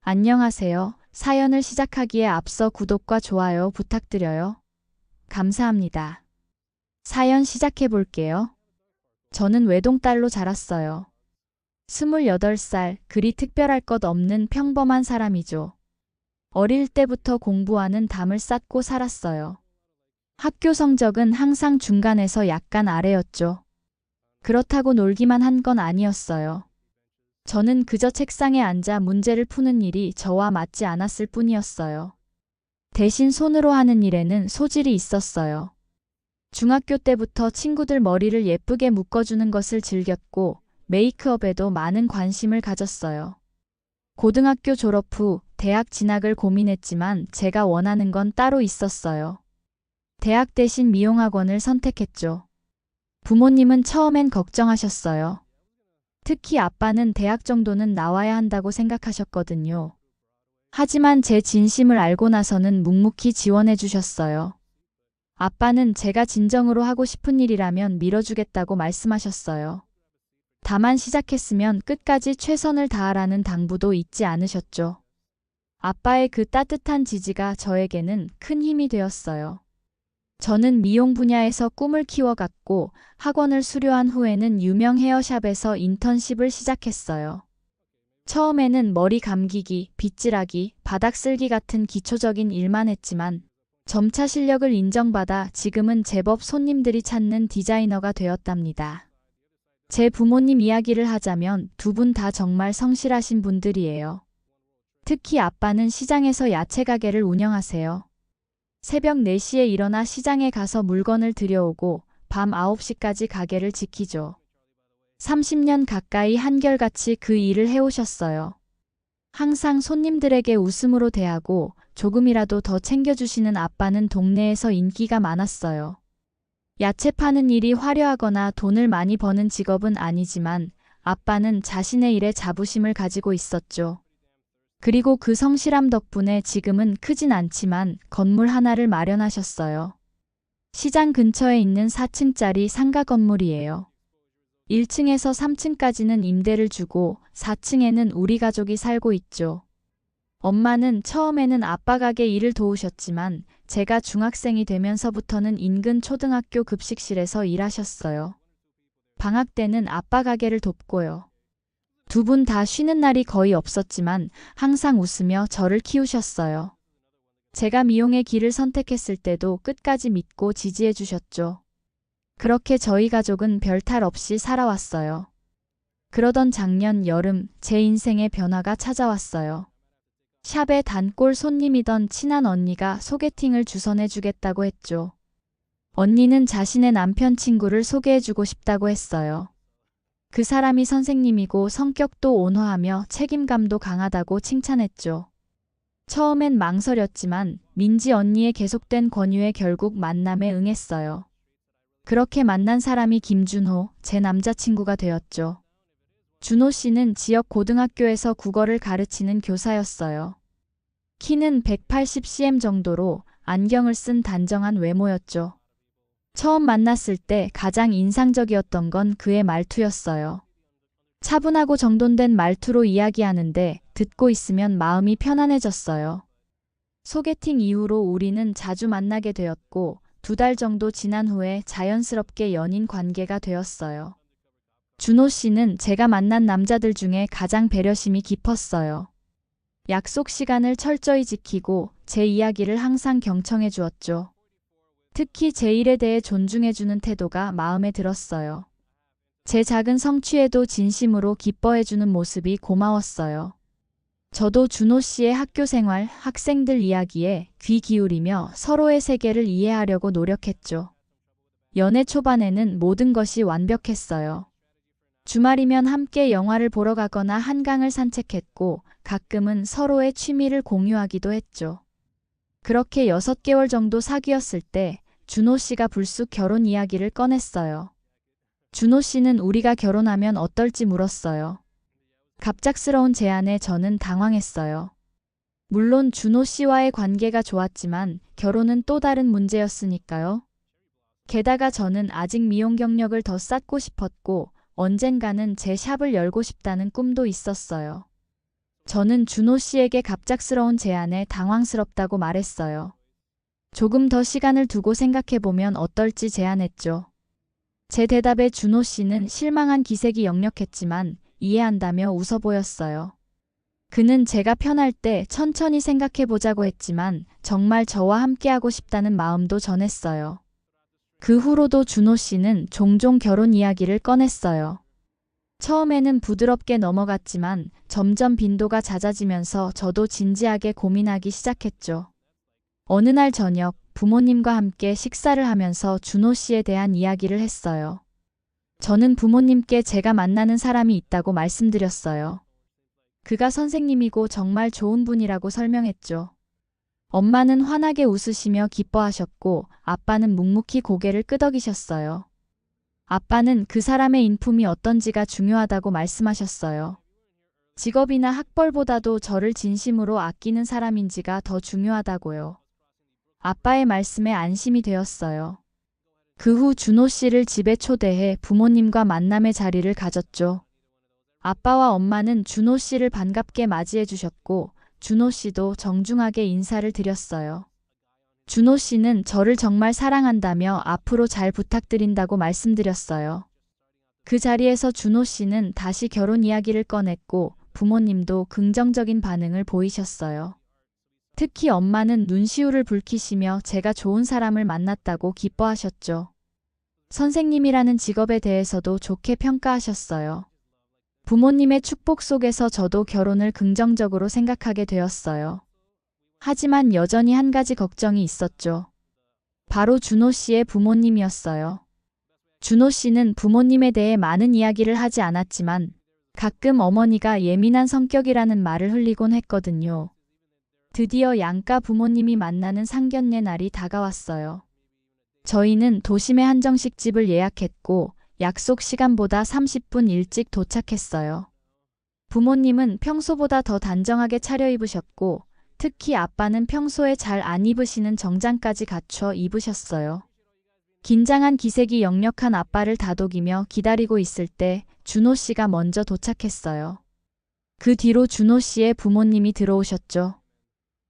안녕하세요. 사연을 시작하기에 앞서 구독과 좋아요 부탁드려요. 감사합니다. 사연 시작해 볼게요. 저는 외동딸로 자랐어요. 28살, 그리 특별할 것 없는 평범한 사람이죠. 어릴 때부터 공부하는 담을 쌓고 살았어요. 학교 성적은 항상 중간에서 약간 아래였죠. 그렇다고 놀기만 한 건 아니었어요. 저는 그저 책상에 앉아 문제를 푸는 일이 저와 맞지 않았을 뿐이었어요. 대신 손으로 하는 일에는 소질이 있었어요. 중학교 때부터 친구들 머리를 예쁘게 묶어주는 것을 즐겼고 메이크업에도 많은 관심을 가졌어요. 고등학교 졸업 후 대학 진학을 고민했지만 제가 원하는 건 따로 있었어요. 대학 대신 미용학원을 선택했죠. 부모님은 처음엔 걱정하셨어요. 특히 아빠는 대학 정도는 나와야 한다고 생각하셨거든요. 하지만 제 진심을 알고 나서는 묵묵히 지원해 주셨어요. 아빠는 제가 진정으로 하고 싶은 일이라면 밀어주겠다고 말씀하셨어요. 다만 시작했으면 끝까지 최선을 다하라는 당부도 잊지 않으셨죠. 아빠의 그 따뜻한 지지가 저에게는 큰 힘이 되었어요. 저는 미용 분야에서 꿈을 키워갔고 학원을 수료한 후에는 유명 헤어샵에서 인턴십을 시작했어요. 처음에는 머리 감기기, 빗질하기, 바닥 쓸기 같은 기초적인 일만 했지만 점차 실력을 인정받아 지금은 제법 손님들이 찾는 디자이너가 되었답니다. 제 부모님 이야기를 하자면 두 분 다 정말 성실하신 분들이에요. 특히 아빠는 시장에서 야채 가게를 운영하세요. 새벽 4시에 일어나 시장에 가서 물건을 들여오고 밤 9시까지 가게를 지키죠. 30년 가까이 한결같이 그 일을 해오셨어요. 항상 손님들에게 웃음으로 대하고 조금이라도 더 챙겨주시는 아빠는 동네에서 인기가 많았어요. 야채 파는 일이 화려하거나 돈을 많이 버는 직업은 아니지만 아빠는 자신의 일에 자부심을 가지고 있었죠. 그리고 그 성실함 덕분에 지금은 크진 않지만 건물 하나를 마련하셨어요. 시장 근처에 있는 4층짜리 상가 건물이에요. 1층에서 3층까지는 임대를 주고 4층에는 우리 가족이 살고 있죠. 엄마는 처음에는 아빠 가게 일을 도우셨지만 제가 중학생이 되면서부터는 인근 초등학교 급식실에서 일하셨어요. 방학 때는 아빠 가게를 돕고요. 두 분 다 쉬는 날이 거의 없었지만 항상 웃으며 저를 키우셨어요. 제가 미용의 길을 선택했을 때도 끝까지 믿고 지지해 주셨죠. 그렇게 저희 가족은 별탈 없이 살아왔어요. 그러던 작년 여름 제 인생의 변화가 찾아왔어요. 샵에 단골 손님이던 친한 언니가 소개팅을 주선해 주겠다고 했죠. 언니는 자신의 남편 친구를 소개해주고 싶다고 했어요. 그 사람이 선생님이고 성격도 온화하며 책임감도 강하다고 칭찬했죠. 처음엔 망설였지만 민지 언니의 계속된 권유에 결국 만남에 응했어요. 그렇게 만난 사람이 김준호, 제 남자친구가 되었죠. 준호 씨는 지역 고등학교에서 국어를 가르치는 교사였어요. 키는 180cm 정도로 안경을 쓴 단정한 외모였죠. 처음 만났을 때 가장 인상적이었던 건 그의 말투였어요. 차분하고 정돈된 말투로 이야기하는데 듣고 있으면 마음이 편안해졌어요. 소개팅 이후로 우리는 자주 만나게 되었고 2달 정도 지난 후에 자연스럽게 연인 관계가 되었어요. 준호 씨는 제가 만난 남자들 중에 가장 배려심이 깊었어요. 약속 시간을 철저히 지키고 제 이야기를 항상 경청해 주었죠. 특히 제 일에 대해 존중해주는 태도가 마음에 들었어요. 제 작은 성취에도 진심으로 기뻐해주는 모습이 고마웠어요. 저도 준호 씨의 학교 생활, 학생들 이야기에 귀 기울이며 서로의 세계를 이해하려고 노력했죠. 연애 초반에는 모든 것이 완벽했어요. 주말이면 함께 영화를 보러 가거나 한강을 산책했고 가끔은 서로의 취미를 공유하기도 했죠. 그렇게 6개월 정도 사귀었을 때 준호 씨가 불쑥 결혼 이야기를 꺼냈어요. 준호 씨는 우리가 결혼하면 어떨지 물었어요. 갑작스러운 제안에 저는 당황했어요. 물론 준호 씨와의 관계가 좋았지만 결혼은 또 다른 문제였으니까요. 게다가 저는 아직 미용 경력을 더 쌓고 싶었고 언젠가는 제 샵을 열고 싶다는 꿈도 있었어요. 저는 준호 씨에게 갑작스러운 제안에 당황스럽다고 말했어요. 조금 더 시간을 두고 생각해보면 어떨지 제안했죠. 제 대답에 준호 씨는 실망한 기색이 역력했지만 이해한다며 웃어 보였어요. 그는 제가 편할 때 천천히 생각해보자고 했지만 정말 저와 함께하고 싶다는 마음도 전했어요. 그 후로도 준호 씨는 종종 결혼 이야기를 꺼냈어요. 처음에는 부드럽게 넘어갔지만 점점 빈도가 잦아지면서 저도 진지하게 고민하기 시작했죠. 어느 날 저녁 부모님과 함께 식사를 하면서 준호 씨에 대한 이야기를 했어요. 저는 부모님께 제가 만나는 사람이 있다고 말씀드렸어요. 그가 선생님이고 정말 좋은 분이라고 설명했죠. 엄마는 환하게 웃으시며 기뻐하셨고 아빠는 묵묵히 고개를 끄덕이셨어요. 아빠는 그 사람의 인품이 어떤지가 중요하다고 말씀하셨어요. 직업이나 학벌보다도 저를 진심으로 아끼는 사람인지가 더 중요하다고요. 아빠의 말씀에 안심이 되었어요. 그 후 준호 씨를 집에 초대해 부모님과 만남의 자리를 가졌죠. 아빠와 엄마는 준호 씨를 반갑게 맞이해 주셨고 준호 씨도 정중하게 인사를 드렸어요. 준호 씨는 저를 정말 사랑한다며 앞으로 잘 부탁드린다고 말씀드렸어요. 그 자리에서 준호 씨는 다시 결혼 이야기를 꺼냈고 부모님도 긍정적인 반응을 보이셨어요. 특히 엄마는 눈시울을 붉히시며 제가 좋은 사람을 만났다고 기뻐하셨죠. 선생님이라는 직업에 대해서도 좋게 평가하셨어요. 부모님의 축복 속에서 저도 결혼을 긍정적으로 생각하게 되었어요. 하지만 여전히 한 가지 걱정이 있었죠. 바로 준호 씨의 부모님이었어요. 준호 씨는 부모님에 대해 많은 이야기를 하지 않았지만 가끔 어머니가 예민한 성격이라는 말을 흘리곤 했거든요. 드디어 양가 부모님이 만나는 상견례 날이 다가왔어요. 저희는 도심의 한정식집을 예약했고 약속 시간보다 30분 일찍 도착했어요. 부모님은 평소보다 더 단정하게 차려입으셨고 특히 아빠는 평소에 잘 안 입으시는 정장까지 갖춰 입으셨어요. 긴장한 기색이 역력한 아빠를 다독이며 기다리고 있을 때 준호 씨가 먼저 도착했어요. 그 뒤로 준호 씨의 부모님이 들어오셨죠.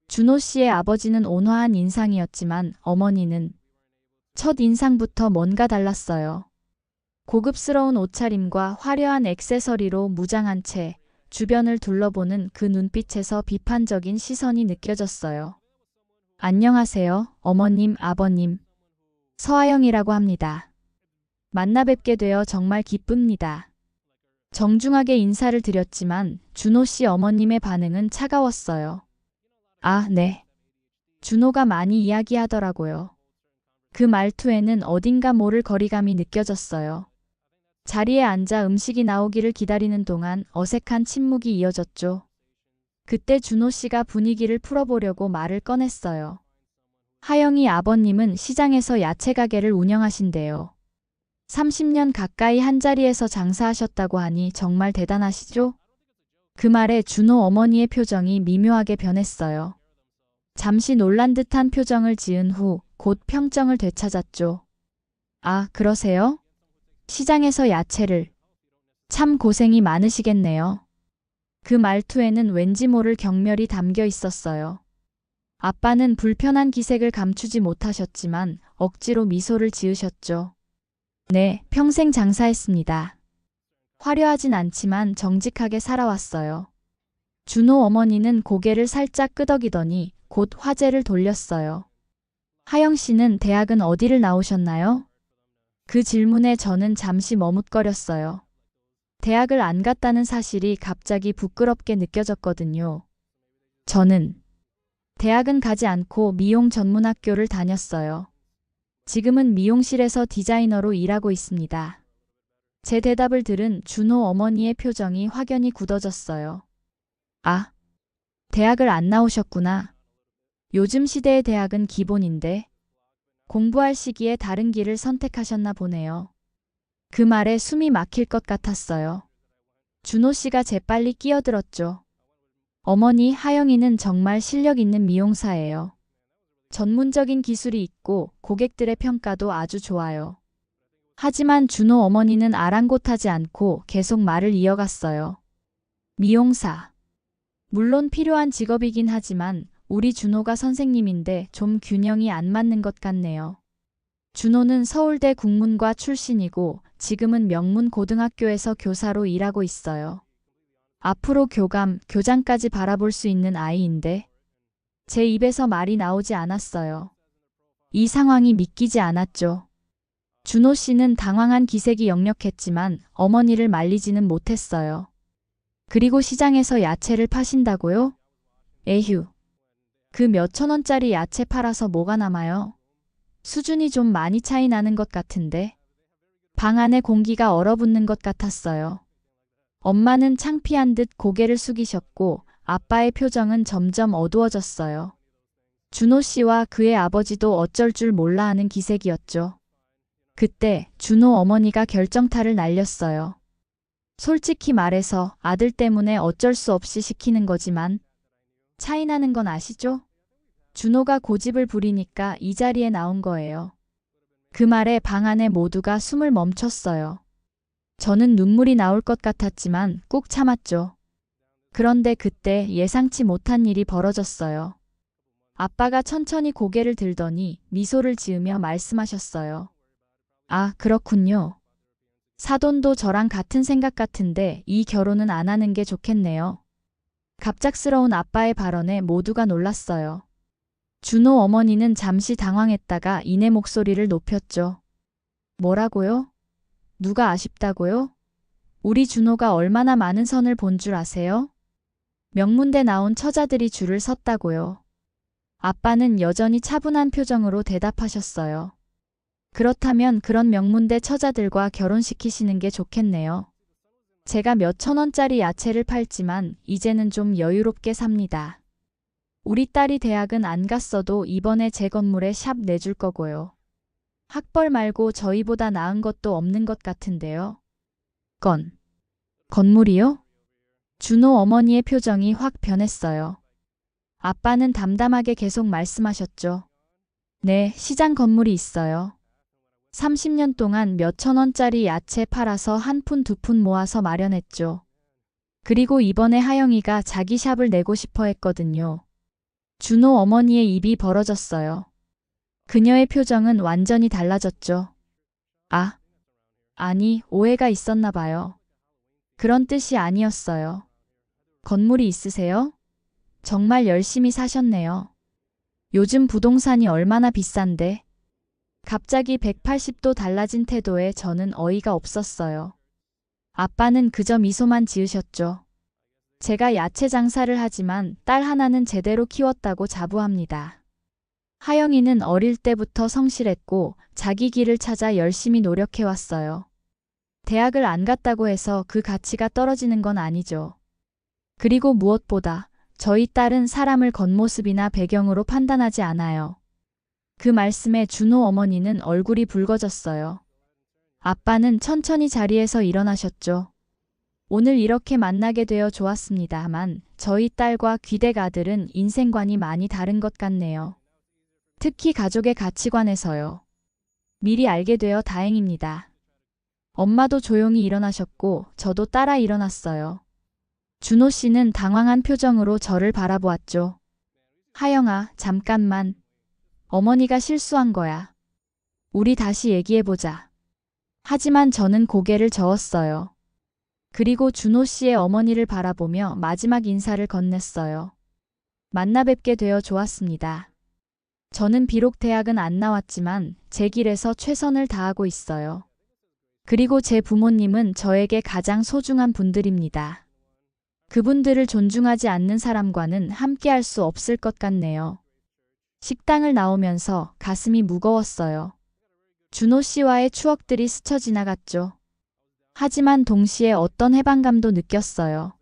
준호 씨의 아버지는 온화한 인상이었지만 어머니는 첫 인상부터 뭔가 달랐어요. 고급스러운 옷차림과 화려한 액세서리로 무장한 채 주변을 둘러보는 그 눈빛에서 비판적인 시선이 느껴졌어요. 안녕하세요, 어머님, 아버님. 서아영이라고 합니다. 만나 뵙게 되어 정말 기쁩니다. 정중하게 인사를 드렸지만 준호 씨 어머님의 반응은 차가웠어요. 아, 네. 준호가 많이 이야기하더라고요. 그 말투에는 어딘가 모를 거리감이 느껴졌어요. 자리에 앉아 음식이 나오기를 기다리는 동안 어색한 침묵이 이어졌죠. 그때 준호 씨가 분위기를 풀어보려고 말을 꺼냈어요. 하영이 아버님은 시장에서 야채 가게를 운영하신대요. 30년 가까이 한자리에서 장사하셨다고 하니 정말 대단하시죠? 그 말에 준호 어머니의 표정이 미묘하게 변했어요. 잠시 놀란 듯한 표정을 지은 후 곧 평정을 되찾았죠. 아, 그러세요? 시장에서 야채를. 참 고생이 많으시겠네요. 그 말투에는 왠지 모를 경멸이 담겨 있었어요. 아빠는 불편한 기색을 감추지 못하셨지만 억지로 미소를 지으셨죠. 네, 평생 장사했습니다. 화려하진 않지만 정직하게 살아왔어요. 준호 어머니는 고개를 살짝 끄덕이더니 곧 화제를 돌렸어요. 하영 씨는 대학은 어디를 나오셨나요? 그 질문에 저는 잠시 머뭇거렸어요. 대학을 안 갔다는 사실이 갑자기 부끄럽게 느껴졌거든요. 저는 대학은 가지 않고 미용 전문학교를 다녔어요. 지금은 미용실에서 디자이너로 일하고 있습니다. 제 대답을 들은 준호 어머니의 표정이 확연히 굳어졌어요. 아, 대학을 안 나오셨구나. 요즘 시대의 대학은 기본인데 공부할 시기에 다른 길을 선택하셨나 보네요. 그 말에 숨이 막힐 것 같았어요. 준호 씨가 재빨리 끼어들었죠. 어머니, 하영이는 정말 실력 있는 미용사예요. 전문적인 기술이 있고 고객들의 평가도 아주 좋아요. 하지만 준호 어머니는 아랑곳하지 않고 계속 말을 이어갔어요. 미용사. 물론 필요한 직업이긴 하지만 우리 준호가 선생님인데 좀 균형이 안 맞는 것 같네요. 준호는 서울대 국문과 출신이고 지금은 명문 고등학교에서 교사로 일하고 있어요. 앞으로 교감, 교장까지 바라볼 수 있는 아이인데 제 입에서 말이 나오지 않았어요. 이 상황이 믿기지 않았죠. 준호 씨는 당황한 기색이 역력했지만 어머니를 말리지는 못했어요. 그리고 시장에서 야채를 파신다고요? 에휴. 그 몇천 원짜리 야채 팔아서 뭐가 남아요? 수준이 좀 많이 차이 나는 것 같은데. 방 안에 공기가 얼어붙는 것 같았어요. 엄마는 창피한 듯 고개를 숙이셨고 아빠의 표정은 점점 어두워졌어요. 준호 씨와 그의 아버지도 어쩔 줄 몰라 하는 기색이었죠. 그때 준호 어머니가 결정타를 날렸어요. 솔직히 말해서 아들 때문에 어쩔 수 없이 시키는 거지만 차이 나는 건 아시죠? 준호가 고집을 부리니까 이 자리에 나온 거예요. 그 말에 방 안에 모두가 숨을 멈췄어요. 저는 눈물이 나올 것 같았지만 꾹 참았죠. 그런데 그때 예상치 못한 일이 벌어졌어요. 아빠가 천천히 고개를 들더니 미소를 지으며 말씀하셨어요. 아, 그렇군요. 사돈도 저랑 같은 생각 같은데 이 결혼은 안 하는 게 좋겠네요. 갑작스러운 아빠의 발언에 모두가 놀랐어요. 준호 어머니는 잠시 당황했다가 이내 목소리를 높였죠. 뭐라고요? 누가 아쉽다고요? 우리 준호가 얼마나 많은 선을 본 줄 아세요? 명문대 나온 처자들이 줄을 섰다고요. 아빠는 여전히 차분한 표정으로 대답하셨어요. 그렇다면 그런 명문대 처자들과 결혼시키시는 게 좋겠네요. 제가 몇천 원짜리 야채를 팔지만 이제는 좀 여유롭게 삽니다. 우리 딸이 대학은 안 갔어도 이번에 제 건물에 샵 내줄 거고요. 학벌 말고 저희보다 나은 것도 없는 것 같은데요. 건물이요? 준호 어머니의 표정이 확 변했어요. 아빠는 담담하게 계속 말씀하셨죠. 네, 시장 건물이 있어요. 30년 동안 몇천 원짜리 야채 팔아서 한 푼 두 푼 모아서 마련했죠. 그리고 이번에 하영이가 자기 샵을 내고 싶어 했거든요. 준호 어머니의 입이 벌어졌어요. 그녀의 표정은 완전히 달라졌죠. 아니, 오해가 있었나 봐요. 그런 뜻이 아니었어요. 건물이 있으세요? 정말 열심히 사셨네요. 요즘 부동산이 얼마나 비싼데. 갑자기 180도 달라진 태도에 저는 어이가 없었어요. 아빠는 그저 미소만 지으셨죠. 제가 야채 장사를 하지만 딸 하나는 제대로 키웠다고 자부합니다. 하영이는 어릴 때부터 성실했고 자기 길을 찾아 열심히 노력해왔어요. 대학을 안 갔다고 해서 그 가치가 떨어지는 건 아니죠. 그리고 무엇보다 저희 딸은 사람을 겉모습이나 배경으로 판단하지 않아요. 그 말씀에 준호 어머니는 얼굴이 붉어졌어요. 아빠는 천천히 자리에서 일어나셨죠. 오늘 이렇게 만나게 되어 좋았습니다만 저희 딸과 귀댁 아들은 인생관이 많이 다른 것 같네요. 특히 가족의 가치관에서요. 미리 알게 되어 다행입니다. 엄마도 조용히 일어나셨고 저도 따라 일어났어요. 준호 씨는 당황한 표정으로 저를 바라보았죠. 하영아, 잠깐만. 어머니가 실수한 거야. 우리 다시 얘기해보자. 하지만 저는 고개를 저었어요. 그리고 준호 씨의 어머니를 바라보며 마지막 인사를 건넸어요. 만나 뵙게 되어 좋았습니다. 저는 비록 대학은 안 나왔지만 제 길에서 최선을 다하고 있어요. 그리고 제 부모님은 저에게 가장 소중한 분들입니다. 그분들을 존중하지 않는 사람과는 함께할 수 없을 것 같네요. 식당을 나오면서 가슴이 무거웠어요. 준호 씨와의 추억들이 스쳐 지나갔죠. 하지만 동시에 어떤 해방감도 느꼈어요.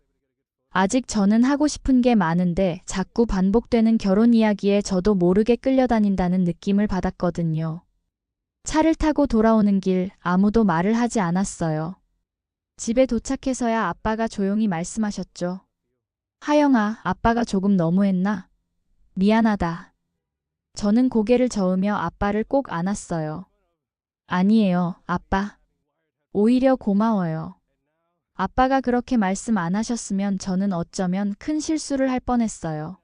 아직 저는 하고 싶은 게 많은데 자꾸 반복되는 결혼 이야기에 저도 모르게 끌려다닌다는 느낌을 받았거든요. 차를 타고 돌아오는 길 아무도 말을 하지 않았어요. 집에 도착해서야 아빠가 조용히 말씀하셨죠. 하영아, 아빠가 조금 너무했나? 미안하다. 저는 고개를 저으며 아빠를 꼭 안았어요. 아니에요, 아빠. 오히려 고마워요. 아빠가 그렇게 말씀 안 하셨으면 저는 어쩌면 큰 실수를 할 뻔했어요.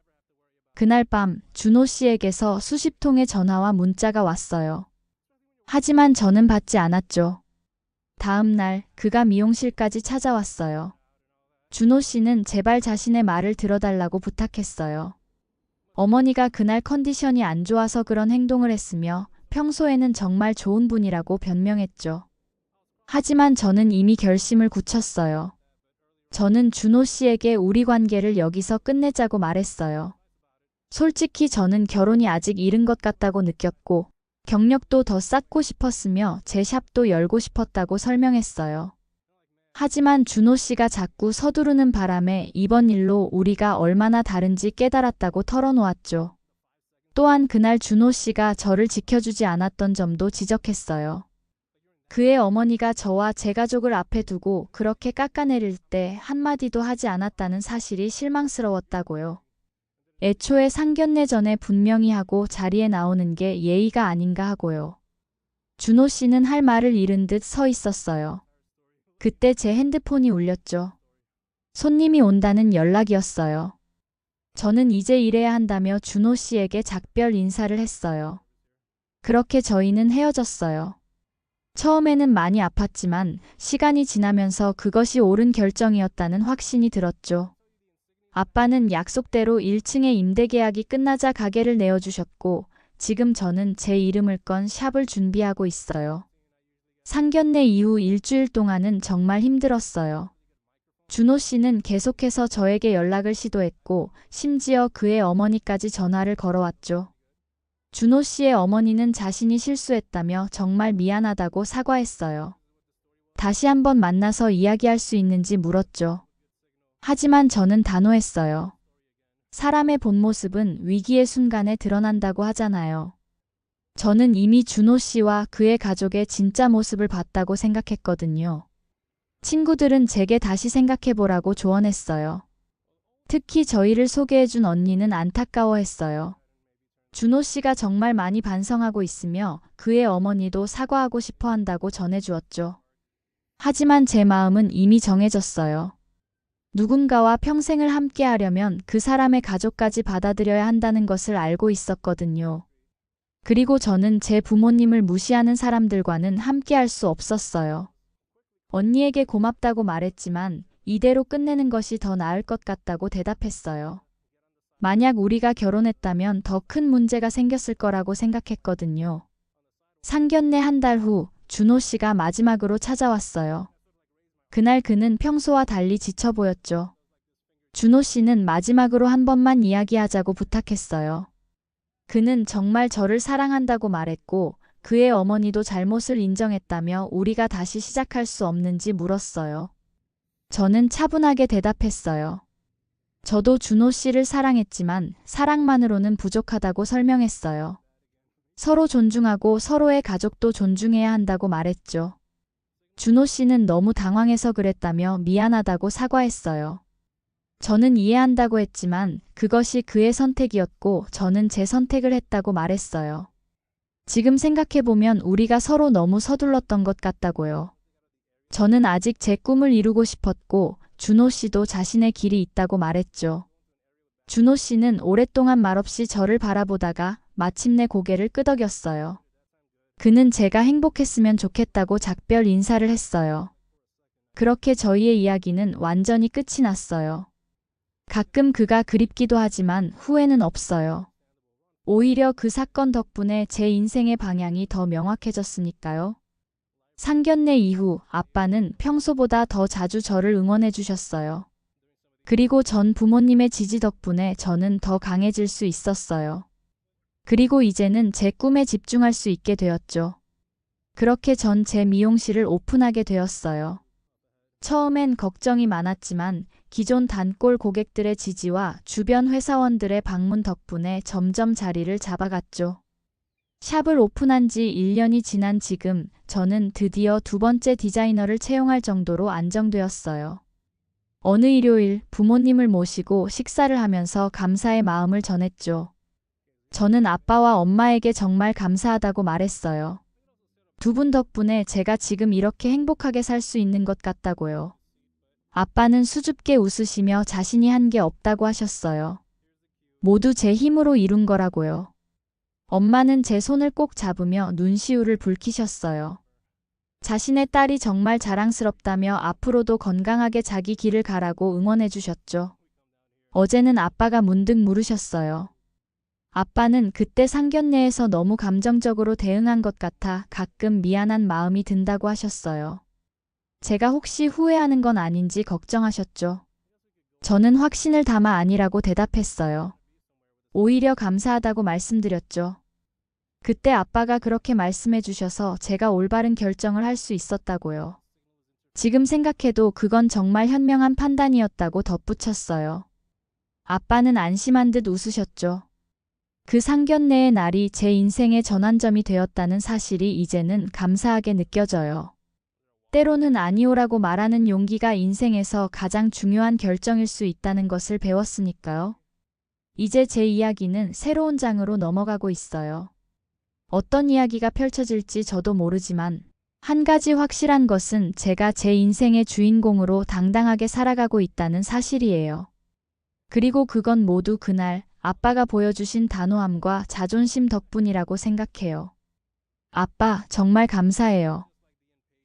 그날 밤 준호 씨에게서 수십 통의 전화와 문자가 왔어요. 하지만 저는 받지 않았죠. 다음 날 그가 미용실까지 찾아왔어요. 준호 씨는 제발 자신의 말을 들어달라고 부탁했어요. 어머니가 그날 컨디션이 안 좋아서 그런 행동을 했으며 평소에는 정말 좋은 분이라고 변명했죠. 하지만 저는 이미 결심을 굳혔어요. 저는 준호 씨에게 우리 관계를 여기서 끝내자고 말했어요. 솔직히 저는 결혼이 아직 이른 것 같다고 느꼈고 경력도 더 쌓고 싶었으며 제 샵도 열고 싶었다고 설명했어요. 하지만 준호 씨가 자꾸 서두르는 바람에 이번 일로 우리가 얼마나 다른지 깨달았다고 털어놓았죠. 또한 그날 준호 씨가 저를 지켜주지 않았던 점도 지적했어요. 그의 어머니가 저와 제 가족을 앞에 두고 그렇게 깎아내릴 때 한마디도 하지 않았다는 사실이 실망스러웠다고요. 애초에 상견례 전에 분명히 하고 자리에 나오는 게 예의가 아닌가 하고요. 준호 씨는 할 말을 잃은 듯 서 있었어요. 그때 제 핸드폰이 울렸죠. 손님이 온다는 연락이었어요. 저는 이제 일해야 한다며 준호 씨에게 작별 인사를 했어요. 그렇게 저희는 헤어졌어요. 처음에는 많이 아팠지만 시간이 지나면서 그것이 옳은 결정이었다는 확신이 들었죠. 아빠는 약속대로 1층에 임대계약이 끝나자 가게를 내어주셨고 지금 저는 제 이름을 건 샵을 준비하고 있어요. 상견례 이후 일주일 동안은 정말 힘들었어요. 준호 씨는 계속해서 저에게 연락을 시도했고 심지어 그의 어머니까지 전화를 걸어왔죠. 준호 씨의 어머니는 자신이 실수했다며 정말 미안하다고 사과했어요. 다시 한번 만나서 이야기할 수 있는지 물었죠. 하지만 저는 단호했어요. 사람의 본 모습은 위기의 순간에 드러난다고 하잖아요. 저는 이미 준호 씨와 그의 가족의 진짜 모습을 봤다고 생각했거든요. 친구들은 제게 다시 생각해보라고 조언했어요. 특히 저희를 소개해준 언니는 안타까워했어요. 준호 씨가 정말 많이 반성하고 있으며 그의 어머니도 사과하고 싶어 한다고 전해주었죠. 하지만 제 마음은 이미 정해졌어요. 누군가와 평생을 함께 하려면 그 사람의 가족까지 받아들여야 한다는 것을 알고 있었거든요. 그리고 저는 제 부모님을 무시하는 사람들과는 함께 할 수 없었어요. 언니에게 고맙다고 말했지만 이대로 끝내는 것이 더 나을 것 같다고 대답했어요. 만약 우리가 결혼했다면 더 큰 문제가 생겼을 거라고 생각했거든요. 상견례 한 달 후 준호 씨가 마지막으로 찾아왔어요. 그날 그는 평소와 달리 지쳐 보였죠. 준호 씨는 마지막으로 한 번만 이야기하자고 부탁했어요. 그는 정말 저를 사랑한다고 말했고 그의 어머니도 잘못을 인정했다며 우리가 다시 시작할 수 없는지 물었어요. 저는 차분하게 대답했어요. 저도 준호 씨를 사랑했지만 사랑만으로는 부족하다고 설명했어요. 서로 존중하고 서로의 가족도 존중해야 한다고 말했죠. 준호 씨는 너무 당황해서 그랬다며 미안하다고 사과했어요. 저는 이해한다고 했지만 그것이 그의 선택이었고 저는 제 선택을 했다고 말했어요. 지금 생각해보면 우리가 서로 너무 서둘렀던 것 같다고요. 저는 아직 제 꿈을 이루고 싶었고 준호 씨도 자신의 길이 있다고 말했죠. 준호 씨는 오랫동안 말없이 저를 바라보다가 마침내 고개를 끄덕였어요. 그는 제가 행복했으면 좋겠다고 작별 인사를 했어요. 그렇게 저희의 이야기는 완전히 끝이 났어요. 가끔 그가 그립기도 하지만 후회는 없어요. 오히려 그 사건 덕분에 제 인생의 방향이 더 명확해졌으니까요. 상견례 이후 아빠는 평소보다 더 자주 저를 응원해 주셨어요. 그리고 전 부모님의 지지 덕분에 저는 더 강해질 수 있었어요. 그리고 이제는 제 꿈에 집중할 수 있게 되었죠. 그렇게 전 제 미용실을 오픈하게 되었어요. 처음엔 걱정이 많았지만 기존 단골 고객들의 지지와 주변 회사원들의 방문 덕분에 점점 자리를 잡아갔죠. 샵을 오픈한 지 1년이 지난 지금 저는 드디어 두 번째 디자이너를 채용할 정도로 안정되었어요. 어느 일요일 부모님을 모시고 식사를 하면서 감사의 마음을 전했죠. 저는 아빠와 엄마에게 정말 감사하다고 말했어요. 두 분 덕분에 제가 지금 이렇게 행복하게 살 수 있는 것 같다고요. 아빠는 수줍게 웃으시며 자신이 한 게 없다고 하셨어요. 모두 제 힘으로 이룬 거라고요. 엄마는 제 손을 꼭 잡으며 눈시울을 붉히셨어요. 자신의 딸이 정말 자랑스럽다며 앞으로도 건강하게 자기 길을 가라고 응원해 주셨죠. 어제는 아빠가 문득 물으셨어요. 아빠는 그때 상견례에서 너무 감정적으로 대응한 것 같아 가끔 미안한 마음이 든다고 하셨어요. 제가 혹시 후회하는 건 아닌지 걱정하셨죠. 저는 확신을 담아 아니라고 대답했어요. 오히려 감사하다고 말씀드렸죠. 그때 아빠가 그렇게 말씀해 주셔서 제가 올바른 결정을 할 수 있었다고요. 지금 생각해도 그건 정말 현명한 판단이었다고 덧붙였어요. 아빠는 안심한 듯 웃으셨죠. 그 상견례의 날이 제 인생의 전환점이 되었다는 사실이 이제는 감사하게 느껴져요. 때로는 아니오라고 말하는 용기가 인생에서 가장 중요한 결정일 수 있다는 것을 배웠으니까요. 이제 제 이야기는 새로운 장으로 넘어가고 있어요. 어떤 이야기가 펼쳐질지 저도 모르지만 한 가지 확실한 것은 제가 제 인생의 주인공으로 당당하게 살아가고 있다는 사실이에요. 그리고 그건 모두 그날 아빠가 보여주신 단호함과 자존심 덕분이라고 생각해요. 아빠, 정말 감사해요.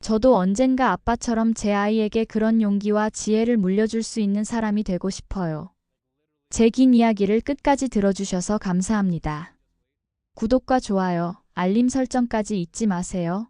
저도 언젠가 아빠처럼 제 아이에게 그런 용기와 지혜를 물려줄 수 있는 사람이 되고 싶어요. 제 긴 이야기를 끝까지 들어주셔서 감사합니다. 구독과 좋아요, 알림 설정까지 잊지 마세요.